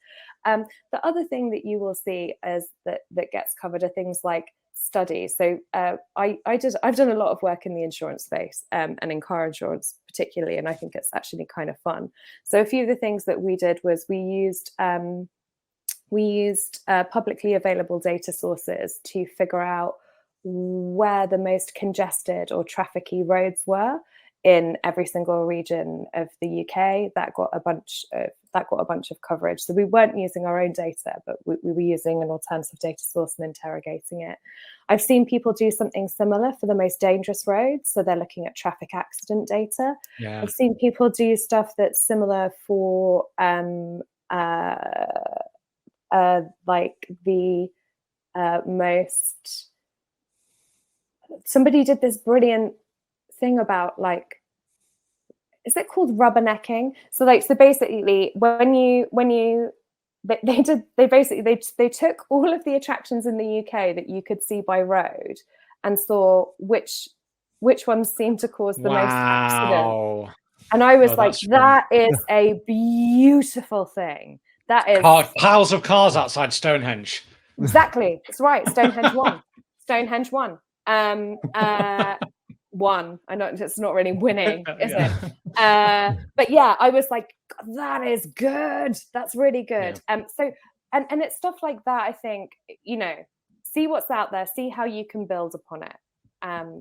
The other thing that you will see is that gets covered are things like studies. So I've done a lot of work in the insurance space and in car insurance particularly, and I think it's actually kind of fun. So a few of the things that we did was we used publicly available data sources to figure out where the most congested or trafficy roads were in every single region of the UK. That got a bunch of coverage. So we weren't using our own data, but we were using an alternative data source and interrogating it. I've seen people do something similar for the most dangerous roads. So they're looking at traffic accident data. Yeah. I've seen people do stuff that's similar for like the most. Somebody did this brilliant thing about like, is it called rubbernecking? So basically they took all of the attractions in the UK that you could see by road and saw which ones seem to cause the most accident. And I was like, that is a beautiful thing. That is piles of cars outside Stonehenge. Exactly. It's right. Stonehenge 1. Stonehenge 1. One. I know it's not really winning, is it? But yeah, I was like, that is good. That's really good. Yeah. So it's stuff like that. I think, see what's out there, see how you can build upon it.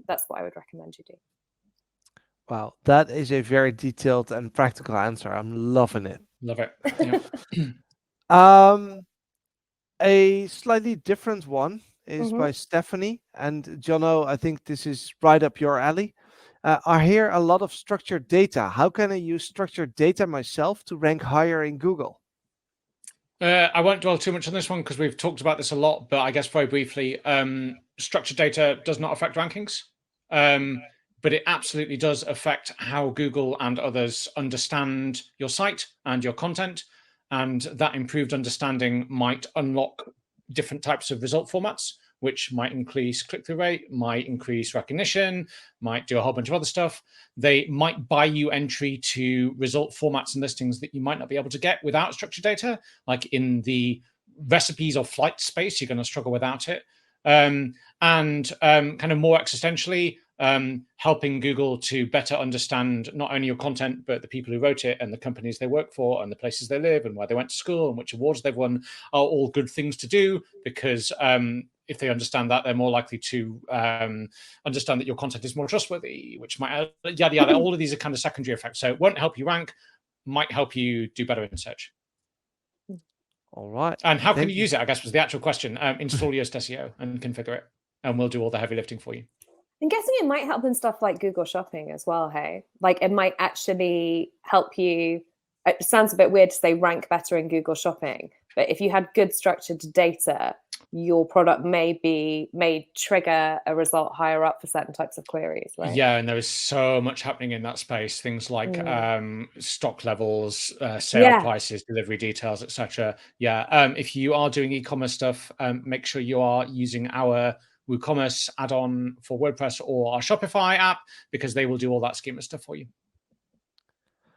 That's what I would recommend you do. Wow, that is a very detailed and practical answer. I'm loving it. Love it. Yeah. A slightly different one is by Stephanie and Jono. I think this is right up your alley. I hear a lot of structured data. How can I use structured data myself to rank higher in Google? I won't dwell too much on this one because we've talked about this a lot, but I guess very briefly, structured data does not affect rankings, but it absolutely does affect how Google and others understand your site and your content. And that improved understanding might unlock different types of result formats, which might increase click-through rate, might increase recognition, might do a whole bunch of other stuff. They might buy you entry to result formats and listings that you might not be able to get without structured data. Like in the recipes or flight space, you're going to struggle without it. And kind of more existentially, helping Google to better understand not only your content, but the people who wrote it and the companies they work for and the places they live and where they went to school and which awards they've won are all good things to do, because if they understand that, they're more likely to understand that your content is more trustworthy, which might yada yada. All of these are kind of secondary effects. So it won't help you rank, might help you do better in search. All right. And how can you use it, I guess, was the actual question. Install Yoast SEO and configure it, and we'll do all the heavy lifting for you. I'm guessing it might help in stuff like Google Shopping as well, hey? Like it might actually help you. It sounds a bit weird to say rank better in Google Shopping, but if you had good structured data, your product may trigger a result higher up for certain types of queries, right? Yeah, and there is so much happening in that space. Things like stock levels, sale prices, delivery details, etc. Yeah, if you are doing e-commerce stuff, make sure you are using our WooCommerce add-on for WordPress or our Shopify app, because they will do all that schema stuff for you.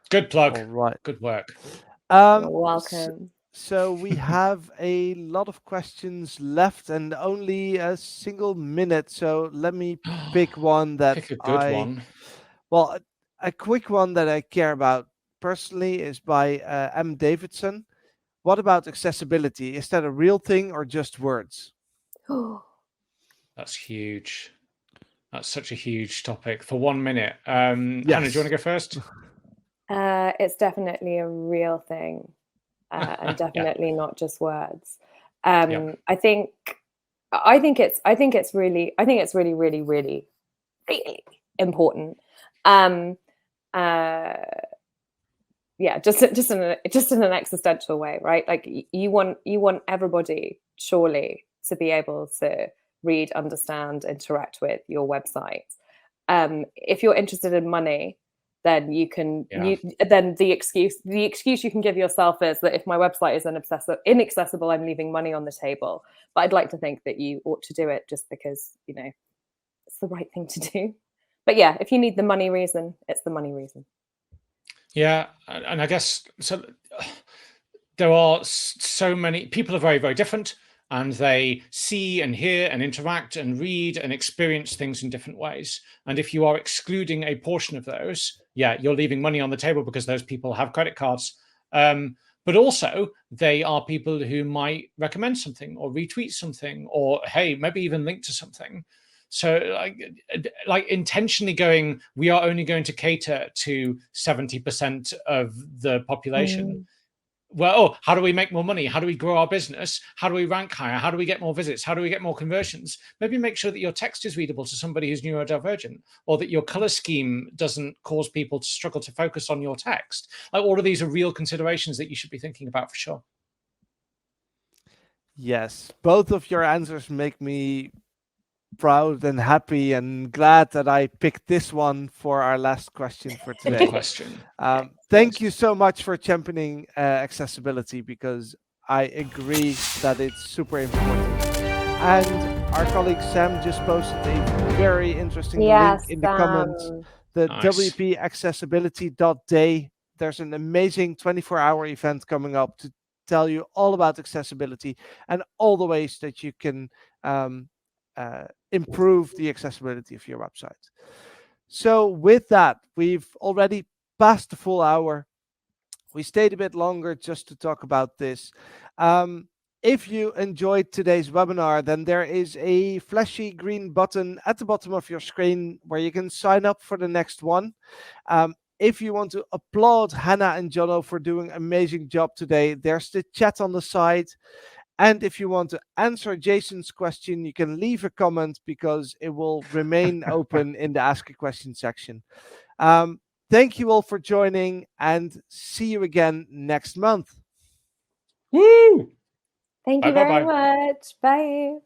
Good plug. All right. Good work. You're welcome. So we have a lot of questions left and only a single minute. So let me pick one that pick a good one. Well, a quick one that I care about personally is by M. Davidson. What about accessibility? Is that a real thing or just words? That's huge. That's such a huge topic. For 1 minute. Yes. Hannah, do you want to go first? It's definitely a real thing. And definitely not just words. I think it's really really important. Just in an existential way, right? Like you want everybody surely to be able to read, understand, interact with your website. If you're interested in money, then you can then the excuse you can give yourself is that if my website is inaccessible, I'm leaving money on the table. But I'd like to think that you ought to do it just because, you know, it's the right thing to do. But yeah, if you need the money reason, it's the money reason. Yeah, and I guess so. There are so many people are very, very different, and they see and hear and interact and read and experience things in different ways. And if you are excluding a portion of those, you're leaving money on the table because those people have credit cards. But also, they are people who might recommend something or retweet something or, hey, maybe even link to something. So like intentionally going, we are only going to cater to 70% of the population. Well, how do we make more money? How do we grow our business? How do we rank higher? How do we get more visits? How do we get more conversions? Maybe make sure that your text is readable to somebody who's neurodivergent, or that your color scheme doesn't cause people to struggle to focus on your text. Like all of these are real considerations that you should be thinking about for sure. Yes, both of your answers make me proud and happy and glad that I picked this one for our last question for today. Good question. Thank you so much for championing accessibility, because I agree that it's super important. And our colleague Sam just posted a very interesting link in the comments, the wpaccessibility.day. There's an amazing 24-hour event coming up to tell you all about accessibility and all the ways that you can improve the accessibility of your website. So with that, we've already passed the full hour. We stayed a bit longer just to talk about this. If you enjoyed today's webinar, then there is a flashy green button at the bottom of your screen where you can sign up for the next one. If you want to applaud Hannah and Jono for doing an amazing job today, there's the chat on the side. And if you want to answer Jason's question, you can leave a comment because it will remain open in the Ask a Question section. Thank you all for joining, and see you again next month. Woo! Thank you very much. Bye.